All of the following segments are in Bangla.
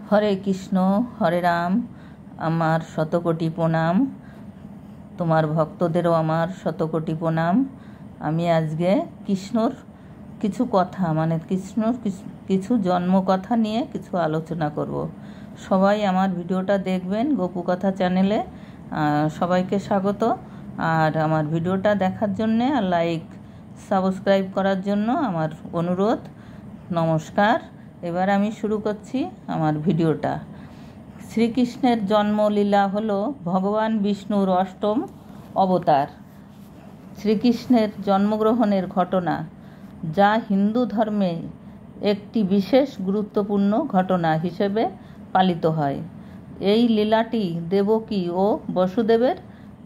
হরে কৃষ্ণ, হরে রাম। আমার শতকোটি প্রণাম। তোমার ভক্তদেরও আমার শতকোটি প্রণাম। আমি আজকে কৃষ্ণর কিছু কথা কৃষ্ণর কিছু জন্মকথা নিয়ে কিছু আলোচনা করব। সবাই আমার ভিডিওটা দেখবেন গোপু কথা চ্যানেলে। সবাইকে স্বাগত। আর আমার ভিডিওটা দেখার জন্যে আর লাইক সাবস্ক্রাইব করার জন্য আমার অনুরোধ। নমস্কার। এবার আমি শুরু করছি আমার ভিডিওটা। শ্রীকৃষ্ণের জন্মলীলা হলো ভগবান বিষ্ণুর অষ্টম অবতার। শ্রীকৃষ্ণের জন্মগ্রহণের ঘটনা, যা হিন্দু ধর্মে একটি বিশেষ গুরুত্বপূর্ণ ঘটনা হিসেবে পালিত হয়। এই লীলাটি দেবকী ও বসুদেবের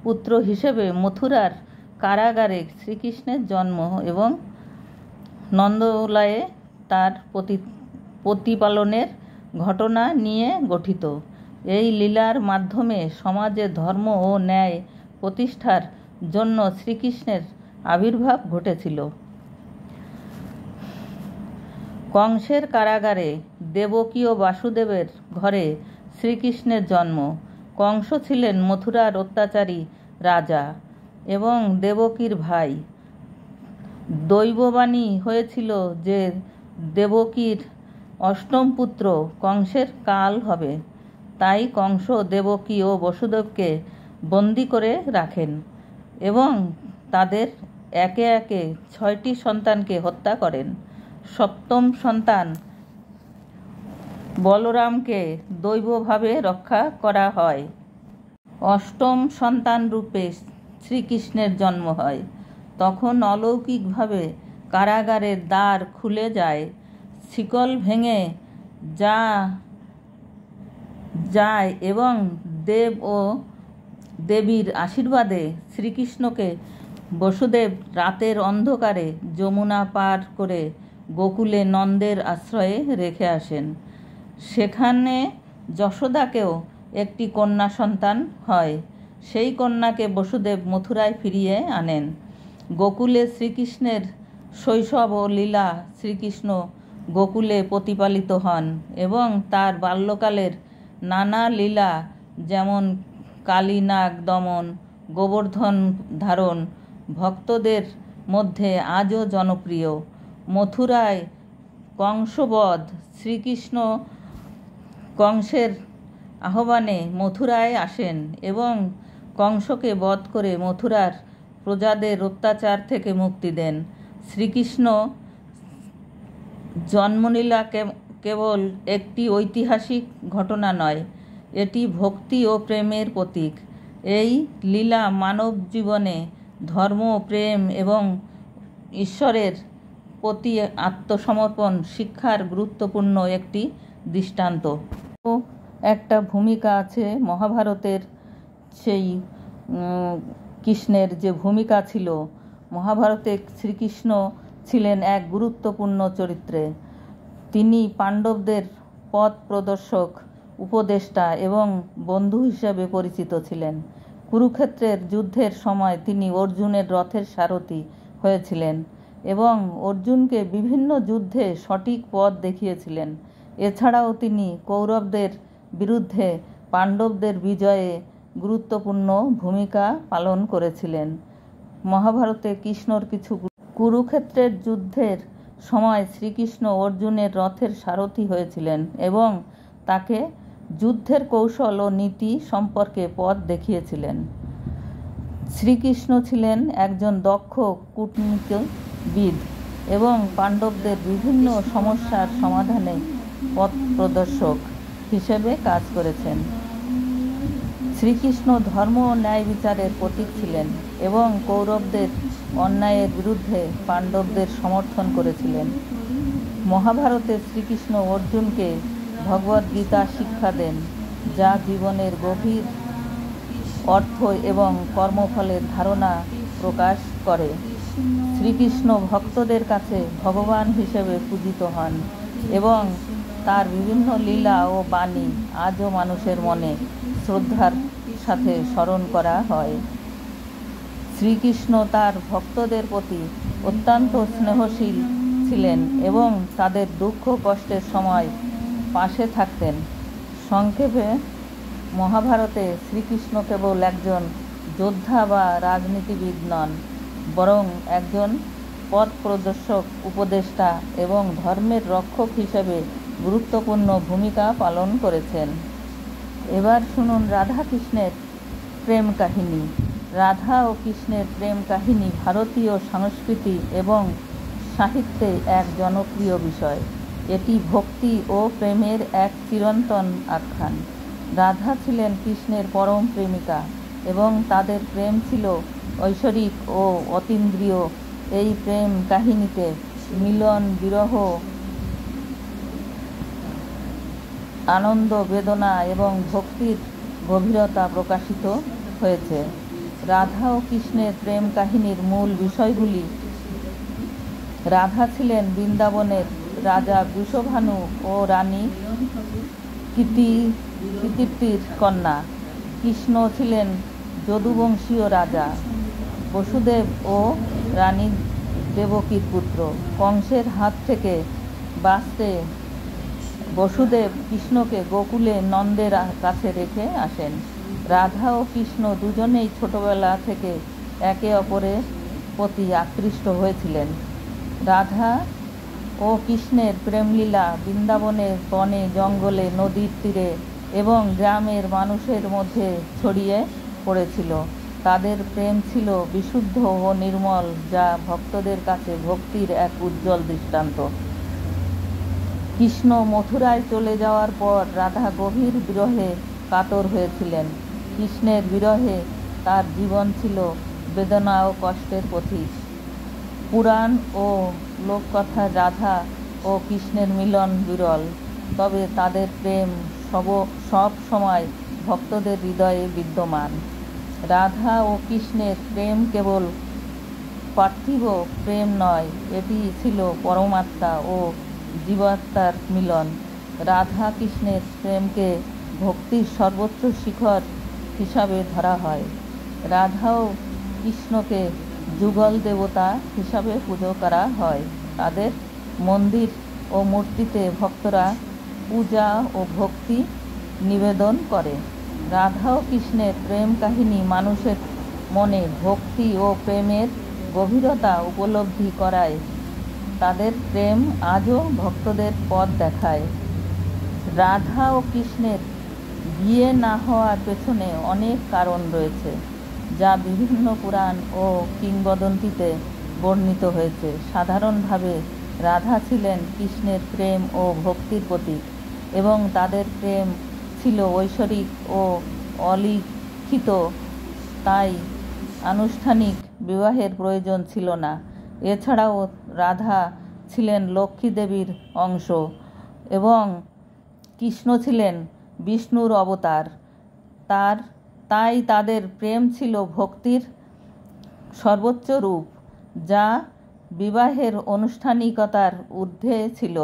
পুত্র হিসেবে মথুরার কারাগারে শ্রীকৃষ্ণের জন্ম এবং নন্দলায়ে তার প্রতিপালনের ঘটনা নিয়ে গঠিত। এই লীলার মাধ্যমে সমাজে ধর্ম ও ন্যায় প্রতিষ্ঠার জন্য শ্রীকৃষ্ণের আবির্ভাব ঘটেছিল। কংসের কারাগারে দেবকী ও বাসুদেবের ঘরে শ্রীকৃষ্ণের জন্ম। কংস ছিলেন মথুরার অত্যাচারী রাজা এবং দেবকীর ভাই। দৈববাণী হয়েছিল যে দেবকীর অষ্টম পুত্র কংসের কাল হবে। তাই কংস দেবকী ও বসুদেবকে বন্দী করে রাখেন এবং তাদের একে একে 6টি সন্তানকে হত্যা করেন। সপ্তম সন্তান বলরামকে দৈবভাবে রক্ষা করা হয়। অষ্টম সন্তান রূপে শ্রীকৃষ্ণের জন্ম হয়। তখন অলৌকিকভাবে কারাগারের দ্বার খুলে যায়, শিকল ভেঙে যায় এবং দেব ও দেবীর আশীর্বাদে শ্রীকৃষ্ণকে বসুদেব রাতের অন্ধকারে যমুনা পার করে গোকুলে নন্দের আশ্রয়ে রেখে আসেন। সেখানে যশোদাকেও একটি কন্যা সন্তান হয়। সেই কন্যাকে বসুদেব মথুরায় ফিরিয়ে আনেন। গোকুলে শ্রীকৃষ্ণের শৈশব ও লীলা। শ্রীকৃষ্ণ গোকুলে প্রতিপালিত হন এবং তার বাল্যকালের নানা লীলা, যেমন কালীনাগ দমন, গোবর্ধন ধারণ, ভক্তদের মধ্যে আজও জনপ্রিয়। মথুরায় কংসবধ। শ্রীকৃষ্ণ কংসের আহ্বানে মথুরায় আসেন এবং কংসকে বধ করে মথুরার প্রজাদের অত্যাচার থেকে মুক্তি দেন। শ্রীকৃষ্ণ জন্মলীলা কেবল একটি ঐতিহাসিক ঘটনা নয়, এটি ভক্তি ও প্রেমের প্রতীক। এই লীলা মানব জীবনে ধর্ম, প্রেম এবং ঈশ্বরের প্রতি আত্মসমর্পণ শিক্ষার গুরুত্বপূর্ণ একটি দৃষ্টান্ত। একটা ভূমিকা আছে মহাভারতের। সেই কৃষ্ণের যে ভূমিকা ছিল, মহাভারতে শ্রীকৃষ্ণ ছিলেন এক গুরুত্বপূর্ণ চরিত্রে। তিনি পাণ্ডবদের পথ প্রদর্শক, উপদেষ্টা এবং বন্ধু হিসেবে পরিচিত ছিলেন। কুরুক্ষেত্রের যুদ্ধের সময় তিনি অর্জুনের রথের সারথি হয়েছিলেন এবং অর্জুনকে বিভিন্ন যুদ্ধে সঠিক পথ দেখিয়েছিলেন। এছাড়াও তিনি কৌরবদের বিরুদ্ধে পাণ্ডবদের বিজয়ে গুরুত্বপূর্ণ ভূমিকা পালন করেছিলেন। মহাভারতে কৃষ্ণর কিছু কুরুক্ষেত্রের যুদ্ধের সময় শ্রীকৃষ্ণ অর্জুনের রথের সারথি হয়েছিলেন এবং তাকে যুদ্ধের কৌশল ও নীতি সম্পর্কে পথ দেখিয়েছিলেন। শ্রীকৃষ্ণ ছিলেন একজন দক্ষ কূটনীতিবিদ এবং পাণ্ডবদের বিভিন্ন সমস্যার সমাধানে পথ প্রদর্শক হিসেবে কাজ করেছেন। শ্রীকৃষ্ণ ধর্ম ও ন্যায় বিচারের প্রতীক ছিলেন এবং কৌরবদের অন্যায়ের বিরুদ্ধে পাণ্ডবদের সমর্থন করেছিলেন। মহাভারতে শ্রীকৃষ্ণ অর্জুনকে ভগবদ্গীতা শিক্ষা দেন, যা জীবনের গভীর অর্থ এবং কর্মফলের ধারণা প্রকাশ করে। শ্রীকৃষ্ণ ভক্তদের কাছে ভগবান হিসেবে পূজিত হন এবং তার বিভিন্ন লীলা ও বাণী আজও মানুষের মনে শ্রদ্ধার সাথে স্মরণ করা হয়। শ্রীকৃষ্ণ তার ভক্তদের প্রতি অত্যন্ত স্নেহশীল ছিলেন এবং তাদের দুঃখ কষ্টের সময় পাশে থাকতেন। সংক্ষেপে, মহাভারতে শ্রীকৃষ্ণ কেবল একজন যোদ্ধা বা রাজনীতিবিদ নন, বরং একজন পথ প্রদর্শক, উপদেষ্টা এবং ধর্মের রক্ষক হিসেবে গুরুত্বপূর্ণ ভূমিকা পালন করেছেন। এবার শুনুন রাধা কৃষ্ণের প্রেম কাহিনী। রাধা ও কৃষ্ণের প্রেম কাহিনী ভারতীয় সংস্কৃতি এবং সাহিত্যে এক জনপ্রিয় বিষয়। এটি ভক্তি ও প্রেমের এক চিরন্তন আখ্যান। রাধা ছিলেন কৃষ্ণের পরম প্রেমিকা এবং তাদের প্রেম ছিল ঐশ্বরিক ও অতীন্দ্রিয়। এই প্রেম কাহিনীতে মিলন, বিরহ, আনন্দ, বেদনা এবং ভক্তির গভীরতা প্রকাশিত হয়েছে। রাধা ও কৃষ্ণের প্রেম কাহিনীর মূল বিষয়গুলি: রাধা ছিলেন বৃন্দাবনের রাজা বৃষভানু ও রানী কীর্তির কন্যা। কৃষ্ণ ছিলেন যদুবংশীয় রাজা বসুদেব ও রানী দেবকীর পুত্র। কংসের হাত থেকে বাঁচতে বসুদেব কৃষ্ণকে গোকুলে নন্দের কাছে রেখে আসেন। রাধা ও কৃষ্ণ দুজনেই ছোটবেলা থেকে একে অপরের প্রতি আকৃষ্ট হয়েছিলেন। রাধা ও কৃষ্ণের প্রেমলীলা বৃন্দাবনের বনে, জঙ্গলে, নদীর তীরে এবং গ্রামের মানুষের মধ্যে ছড়িয়ে পড়েছিল। তাদের প্রেম ছিল বিশুদ্ধ ও নির্মল, যা ভক্তদের কাছে ভক্তির এক উজ্জ্বল দৃষ্টান্ত। কৃষ্ণ মথুরায় চলে যাওয়ার পর রাধা গভীর বিরহে কাতর হয়েছিলেন। কৃষ্ণের বিরহে তার জীবন ছিল বেদনা ও কষ্টের প্রতীক। পুরাণ ও লোককথায় রাধা ও কৃষ্ণের মিলন বিরল, তবে তাদের প্রেম সব সময় ভক্তদের হৃদয়ে বিদ্যমান। রাধা ও কৃষ্ণের প্রেম কেবল পার্থিব প্রেম নয়, এটি ছিল পরমাত্মা ও জীবাত্মার মিলন। রাধা কৃষ্ণের প্রেমকে ভক্তির সর্বোচ্চ শিখর হিসাবে ধরা হয়। রাধা ও কৃষ্ণকে যুগল দেবতা হিসাবে পুজো করা হয়। তাদের মন্দির ও মূর্তিতে ভক্তরা পূজা ও ভক্তি নিবেদন করে। রাধা ও কৃষ্ণের প্রেম কাহিনী মানুষের মনে ভক্তি ও প্রেমের গভীরতা উপলব্ধি করায়। তাদের প্রেম আজও ভক্তদের পথ দেখায়। রাধা ও কৃষ্ণের বিয়ে না হওয়ার পেছনে অনেক কারণ রয়েছে, যা বিভিন্ন পুরাণ ও কিংবদন্তিতে বর্ণিত হয়েছে। সাধারণভাবে রাধা ছিলেন কৃষ্ণের প্রেম ও ভক্তির প্রতীক এবং তাদের প্রেম ছিল ঐশ্বরিক ও অলিখিত, তাই আনুষ্ঠানিক বিবাহের প্রয়োজন ছিল না। এছাড়াও রাধা ছিলেন লক্ষ্মী দেবীর অংশ এবং কৃষ্ণ ছিলেন বিষ্ণুর অবতার। তাই তাদের প্রেম ছিল ভক্তির সর্বোচ্চ রূপ, যা বিবাহের আনুষ্ঠানিকতার ঊর্ধ্বে ছিল।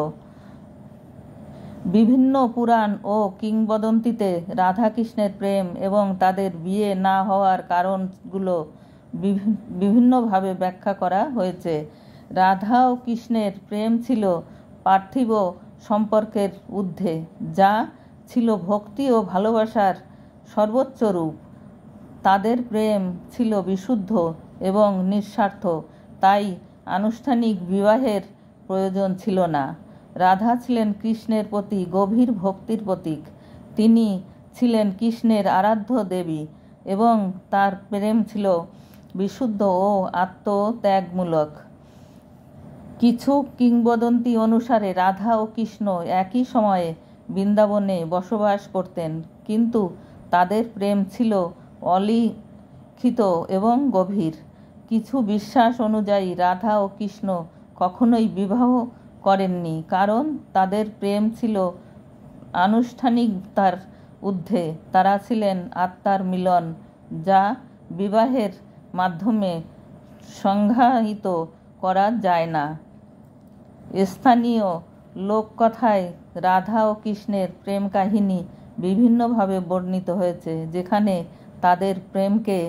বিভিন্ন পুরাণ ও কিংবদন্তিতে রাধা কৃষ্ণের প্রেম এবং তাদের বিয়ে না হওয়ার কারণগুলো বিভিন্নভাবে ব্যাখ্যা করা হয়েছে। রাধা ও কৃষ্ণের প্রেম ছিল পার্থিব সম্পর্কের ঊর্ধ্বে, যা ছিল ভক্তি ও ভালোবাসার সর্বোচ্চ রূপ। তাদের প্রেম ছিল বিশুদ্ধ এবং নিঃস্বার্থ, তাই আনুষ্ঠানিক বিবাহের প্রয়োজন ছিল না। রাধা ছিলেন কৃষ্ণের প্রতি গভীর ভক্তির প্রতীক। তিনি ছিলেন কৃষ্ণের আরাধ্য দেবী এবং তার প্রেম ছিল বিশুদ্ধ ও আত্মত্যাগমূলক। কিছু কিংবদন্তি অনুসারে রাধা ও কৃষ্ণ একই সময়ে বৃন্দাবনে বসবাস করতেন, কিন্তু তাদের প্রেম ছিল অলিখিত এবং গভীর। কিছু বিশ্বাস অনুযায়ী রাধা ও কৃষ্ণ কখনোই বিবাহ করেননি, কারণ তাদের প্রেম ছিল আনুষ্ঠানিকতার ঊর্ধ্বে। তারা ছিলেন আত্মার মিলন, যা বিবাহের মাধ্যমে সংজ্ঞায়িত করা যায় না। স্থানীয় লোককথায় রাধা ও কৃষ্ণের প্রেম কাহিনী বিভিন্নভাবে বর্ণিত হয়েছে, যেখানে তাদের প্রেমকে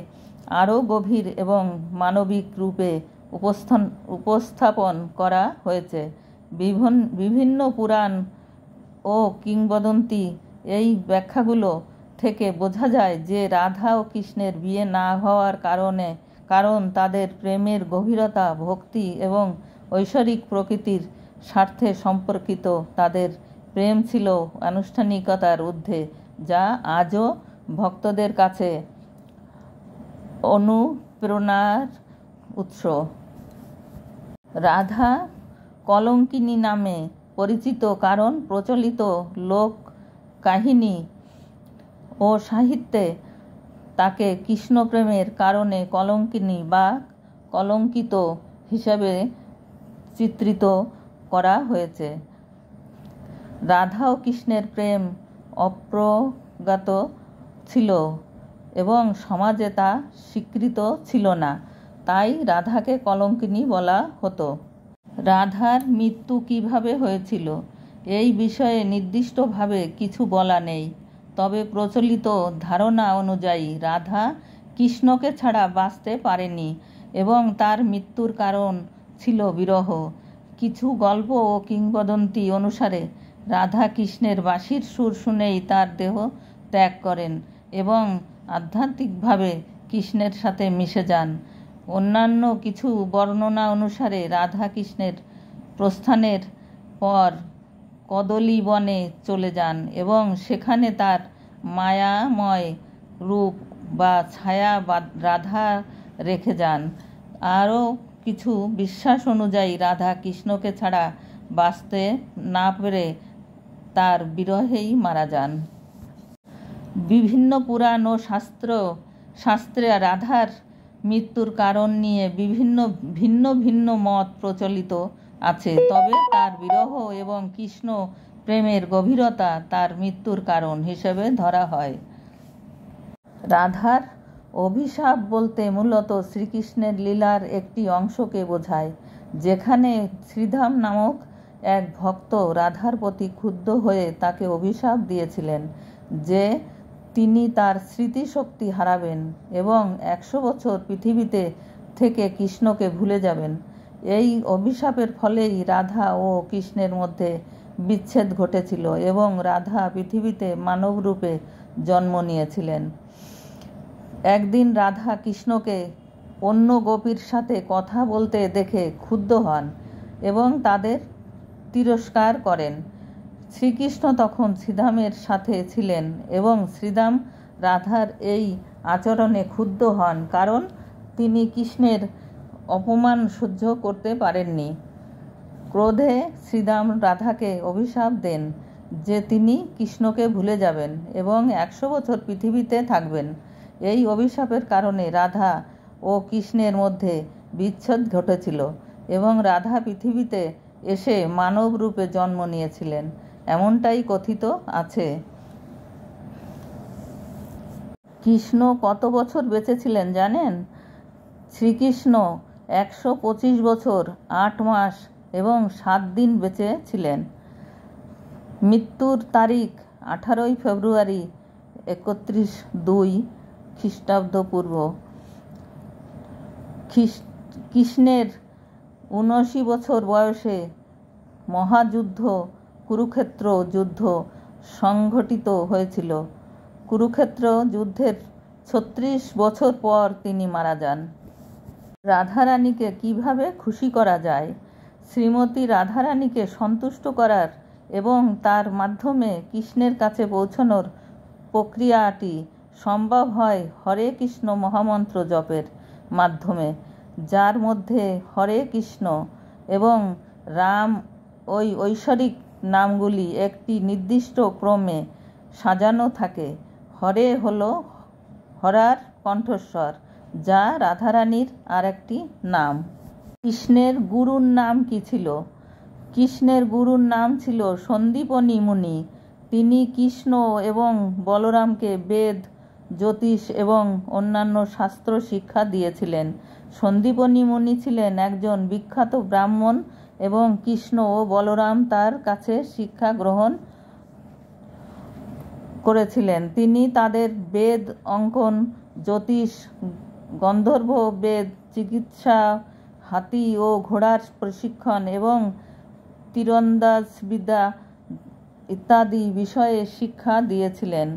আরও গভীর এবং মানবিক রূপে উপস্থাপন করা হয়েছে। বিভিন্ন পুরাণ ও কিংবদন্তি এই ব্যাখ্যাগুলো থেকে বোঝা যায় যে রাধা ও কৃষ্ণের বিয়ে না হওয়ার কারণ তাদের প্রেমের গভীরতা, ভক্তি এবং ঐশ্বরিক প্রকৃতির স্বার্থে সম্পর্কিত। তাদের প্রেম ছিল আনুষ্ঠানিকতার ঊর্ধ্বে, যা আজও ভক্তদের কাছে অনুপ্রেরণার উৎস। রাধা কলঙ্কিনী নামে পরিচিত কারণ প্রচলিত লোক কাহিনী ও সাহিত্যে তাকে কৃষ্ণপ্রেমের কারণে কলঙ্কিনী বা কলঙ্কিত হিসাবে চিত্রিত করা হয়েছে। রাধা ও কৃষ্ণের প্রেম অপ্রজ্ঞাত ছিল এবং সমাজে তা স্বীকৃত ছিল না, তাই রাধাকে কলঙ্কিনী বলা হতো। রাধার মৃত্যু কিভাবে হয়েছিল এই বিষয়ে নির্দিষ্টভাবে কিছু বলা নেই, তবে প্রচলিত ধারণা অনুযায়ী রাধা কৃষ্ণকে ছাড়া বাঁচতে পারেনি এবং তার মৃত্যুর কারণ ছিল বিরহ। কিছু গল্প ও কিংবদন্তি অনুসারে রাধা কৃষ্ণের বাঁশির সুর শুনেই তার দেহ ত্যাগ করেন এবং আধ্যাত্মিকভাবে কৃষ্ণের সাথে মিশে যান। অন্যান্য কিছু বর্ণনা অনুসারে রাধা কৃষ্ণের প্রস্থানের পর কদলী বনে চলে যান এবং সেখানে তার মায়াময় রূপ বা ছায়া রাধা রেখে যান। আরও কিছু বিশ্বাস অনুযায়ী রাধা কৃষ্ণকে ছাড়া বাঁচতে না পেরে তার বিরহেই মারা যান। বিভিন্ন পুরাণ ও শাস্ত্রে রাধার মৃত্যুর কারণ নিয়ে ভিন্ন ভিন্ন মত প্রচলিত আছে, তবে তার বিরহ এবং কৃষ্ণ প্রেমের গভীরতা তার মৃত্যুর কারণ হিসেবে ধরা হয়। রাধার অভিশাপ বলতে মূলত শ্রীকৃষ্ণের লীলার একটি অংশকে বোঝায়, যেখানে শ্রীধাম নামক এক ভক্ত রাধার প্রতি ক্ষুব্ধ হয়ে তাকে অভিশাপ দিয়েছিলেন যে তিনি তার স্মৃতিশক্তি হারাবেন এবং 100 বছর পৃথিবীতে থেকে কৃষ্ণকে ভুলে যাবেন। এই অভিশাপের ফলেই রাধা ও কৃষ্ণের মধ্যে বিচ্ছেদ ঘটেছিল এবং রাধা পৃথিবীতে মানব রূপে জন্ম নিয়েছিলেন। একদিন রাধা কৃষ্ণকে অন্য গোপীর সাথে কথা বলতে দেখে ক্ষুব্ধ হন এবং তাদের তিরস্কার করেন। শ্রীকৃষ্ণ তখন শ্রীধামের সাথে ছিলেন এবং শ্রীধাম রাধার এই আচরণে ক্ষুব্ধ হন কারণ তিনি কৃষ্ণের অপমান সহ্য করতে পারেননি। ক্রোধে শ্রীধাম রাধাকে অভিশাপ দেন যে তিনি কৃষ্ণকে ভুলে যাবেন এবং 100 বছর পৃথিবীতে থাকবেন। এই অভিশাপের কারণে রাধা ও কৃষ্ণের মধ্যে বিচ্ছেদ ঘটেছিল এবং রাধা পৃথিবীতে এসে মানব রূপে জন্ম নিয়েছিলেন, এমনটাই কথিত আছে। কৃষ্ণ কত বছর বেঁচে ছিলেন জানেন? শ্রীকৃষ্ণ 125 বছর 8 মাস এবং 7 দিন বেঁচে ছিলেন। মৃত্যুর তারিখ 18 ফেব্রুয়ারি 31-2 খ্রিস্টাব্দপূর্ব। কৃষ্ণের 79 বছর বয়সে মহাযুদ্ধ কুরুক্ষেত্র যুদ্ধ সংঘটিত হয়েছিল। কুরুক্ষেত্র যুদ্ধের 36 বছর পর তিনি মারা যান। রাধারানীকে কিভাবে খুশি করা যায়? শ্রীমতী রাধারানীকে সন্তুষ্ট করার এবং তার মাধ্যমে কৃষ্ণের কাছে পৌঁছানোর প্রক্রিয়াটি সম্ভব হয় হরে কৃষ্ণ মহামন্ত্র জপের মাধ্যমে, যার মধ্যে হরে কৃষ্ণ এবং রাম ওই ঐশ্বরিক নামগুলি একটি নির্দিষ্ট ক্রমে সাজানো থাকে। হরে হল হরার কণ্ঠস্বর, যা রাধারানীর আরেকটি নাম। কৃষ্ণের গুরুর নাম কি ছিল? কৃষ্ণের গুরুর নাম ছিল সন্দীপনী মুনি। তিনি কৃষ্ণ এবং বলরামকে বেদ, জ্যোতিষ এবং অন্যান্য শাস্ত্র শিক্ষা দিয়েছিলেন। সন্দীপনী মুনি ছিলেন একজন বিখ্যাত ব্রাহ্মণ এবং কৃষ্ণ ও বলরাম তার কাছে শিক্ষা গ্রহণ করেছিলেন। তিনি তাদের বেদ, অঙ্কন, জ্যোতিষ, গন্ধর্ব বেদ, চিকিৎসা, হাতি ও ঘোড়ার প্রশিক্ষণ এবং তীরন্দাজ বিদ্যা ইত্যাদি বিষয়ে শিক্ষা দিয়েছিলেন।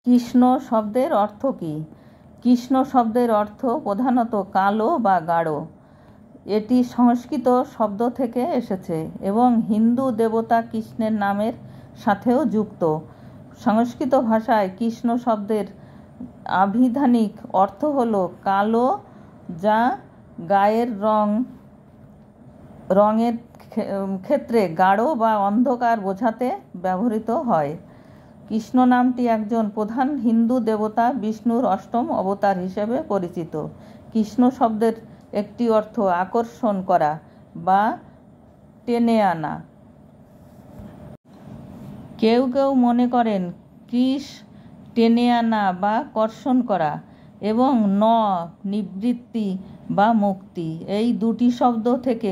কৃষ্ণ শব্দের অর্থ কী? কৃষ্ণ শব্দের অর্থ প্রধানত কালো বা গাঢ়। এটি সংস্কৃত শব্দ থেকে এসেছে এবং হিন্দু দেবতা কৃষ্ণের নামের সাথেও যুক্ত। সংস্কৃত ভাষায় কৃষ্ণ শব্দের আভিধানিক অর্থ হল কালো, যা গায়ের রঙের ক্ষেত্রে গাঢ় বা অন্ধকার বোঝাতে ব্যবহৃত হয়। কৃষ্ণ নামটি একজন প্রধান হিন্দু দেবতা বিষ্ণুর অষ্টম অবতার হিসেবে পরিচিত। কৃষ্ণ শব্দের একটি অর্থ আকর্ষণ করা বা টেনে আনা। কেউ কেউ মনে করেন কৃষ টেনে আনা বা কর্ষণ করা এবং ন নিবৃত্তি বা মুক্তি, এই দুটি শব্দ থেকে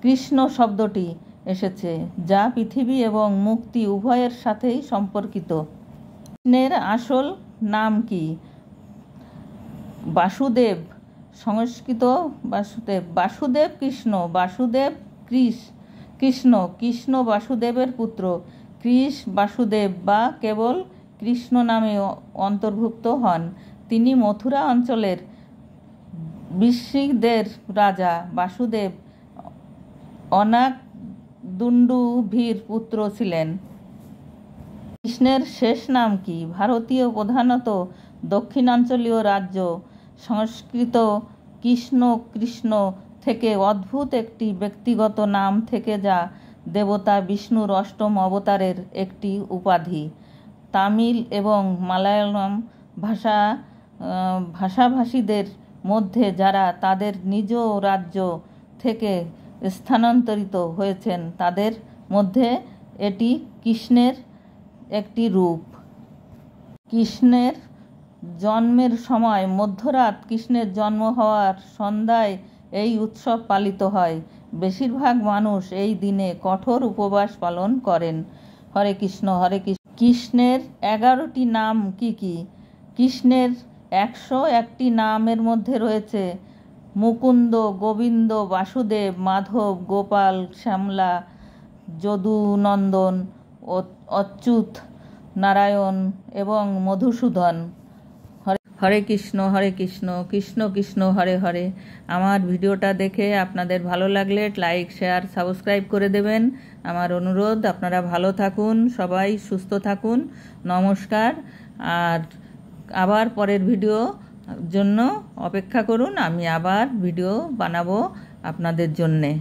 কৃষ্ণ শব্দটি এসেছে, যা পৃথিবী এবং মুক্তি উভয়ের সাথেই সম্পর্কিত। কৃষ্ণের আসল নাম কি? বাসুদেব। সংস্কৃত বাসুদেব কৃষ্ণ, বাসুদেব কৃষ্ণ, কৃষ্ণ বাসুদেবের পুত্র। কৃষ বাসুদেব বা কেবল কৃষ্ণ নামে অন্তর্ভুক্ত হন। তিনি মথুরা অঞ্চলের বৃশ্চিকদের রাজা বাসুদেব অনাকদুণ্ডুভির পুত্র ছিলেন। কৃষ্ণের শেষ নাম কি? ভারতীয় প্রধানত দক্ষিণাঞ্চলীয় রাজ্য সংস্কৃত কৃষ্ণ থেকে উদ্ভূত একটি ব্যক্তিগত নাম থেকে, যা দেবতা বিষ্ণুর অষ্টম অবতারের একটি উপাধি। তামিল এবং মালায়ালাম ভাষাভাষীদের মধ্যে যারা তাদের নিজ রাজ্য থেকে স্থানান্তরিত হয়েছেন, তাদের মধ্যে এটি কৃষ্ণের একটি রূপ। কৃষ্ণের জন্মের সময় মধ্যরাত, কৃষ্ণের জন্ম হওয়ার সন্ধ্যায় এই উৎসব পালিত হয়। বেশিরভাগ মানুষ এই দিনে কঠোর উপবাস পালন করেন। হরে কৃষ্ণ হরে কৃষ্ণ। কৃষ্ণের 11টি নাম কি কি? কৃষ্ণের 101টি নামের মধ্যে রয়েছে মুকুন্দ, গোবিন্দ, বাসুদেব, মাধব, গোপাল, শ্যামলা, যদুনন্দন, অচ্যুত, নারায়ণ এবং মধুসূদন। হরে কৃষ্ণ হরে কৃষ্ণ, কৃষ্ণ কৃষ্ণ হরে হরে। আমার ভিডিওটা দেখে আপনাদের ভালো লাগলে লাইক, শেয়ার, সাবস্ক্রাইব করে দেবেন। আমার অনুরোধ, আপনারা ভালো থাকুন, সবাই সুস্থ থাকুন। নমস্কার। আর আবার পরের ভিডিও জন্য অপেক্ষা করুন, আমি আবার ভিডিও বানাবো আপনাদের জন্যে।